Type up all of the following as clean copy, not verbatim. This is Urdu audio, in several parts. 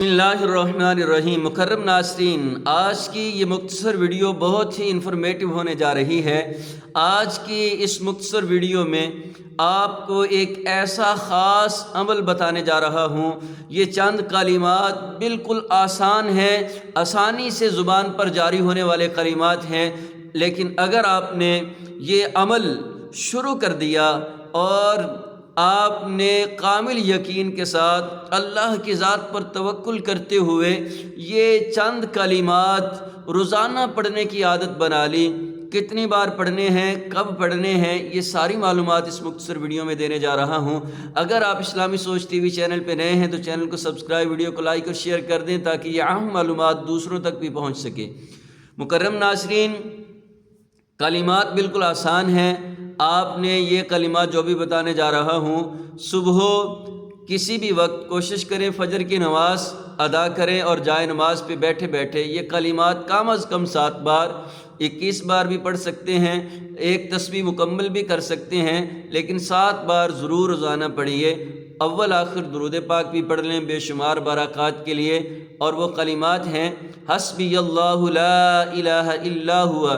بسم اللہ الرحمن الرحیم۔ مکرم ناظرین، آج کی یہ مختصر ویڈیو بہت ہی انفارمیٹو ہونے جا رہی ہے۔ آج کی اس مختصر ویڈیو میں آپ کو ایک ایسا خاص عمل بتانے جا رہا ہوں۔ یہ چند کلمات بالکل آسان ہیں، آسانی سے زبان پر جاری ہونے والے کلمات ہیں، لیکن اگر آپ نے یہ عمل شروع کر دیا اور آپ نے کامل یقین کے ساتھ اللہ کی ذات پر توکل کرتے ہوئے یہ چند کلمات روزانہ پڑھنے کی عادت بنا لی، کتنی بار پڑھنے ہیں، کب پڑھنے ہیں، یہ ساری معلومات اس مختصر ویڈیو میں دینے جا رہا ہوں۔ اگر آپ اسلامی سوچ ٹی وی چینل پہ نئے ہیں تو چینل کو سبسکرائب، ویڈیو کو لائک اور شیئر کر دیں تاکہ یہ اہم معلومات دوسروں تک بھی پہنچ سکے۔ مکرم ناظرین، کلمات بالکل آسان ہیں۔ آپ نے یہ کلمات جو بھی بتانے جا رہا ہوں، صبح کسی بھی وقت کوشش کریں فجر کی نماز ادا کریں اور جائے نماز پہ بیٹھے بیٹھے یہ کلمات کم از کم 7 بار، 21 بار بھی پڑھ سکتے ہیں، ایک تسبیح مکمل بھی کر سکتے ہیں، لیکن 7 بار ضرور روزانہ پڑھیے۔ اول آخر درود پاک بھی پڑھ لیں بے شمار برکات کے لیے، اور وہ کلمات ہیں: حسبی اللہ لا الہ الا ہوا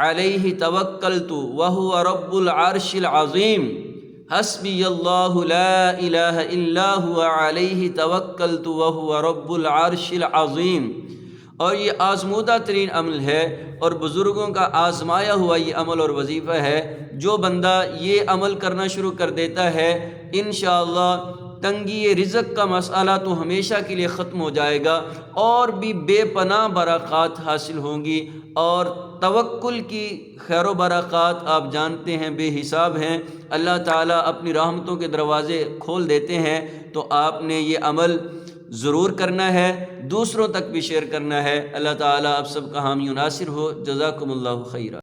علیہ توکلت وہو رب العرش العظیم۔ حسبی اللہ لا الہ الا ہوا علیہ توکلت وہو رب العرش العظیم۔ اور یہ آزمودہ ترین عمل ہے اور بزرگوں کا آزمایا ہوا یہ عمل اور وظیفہ ہے۔ جو بندہ یہ عمل کرنا شروع کر دیتا ہے، انشاءاللہ تنگی رزق کا مسئلہ تو ہمیشہ کے لیے ختم ہو جائے گا، اور بھی بے پناہ برکات حاصل ہوں گی، اور توکل کی خیر و برکات آپ جانتے ہیں بے حساب ہیں۔ اللہ تعالیٰ اپنی رحمتوں کے دروازے کھول دیتے ہیں، تو آپ نے یہ عمل ضرور کرنا ہے، دوسروں تک بھی شیئر کرنا ہے۔ اللہ تعالیٰ آپ سب کا حامی و ناصر ہو۔ جزاکم اللہ خیرہ۔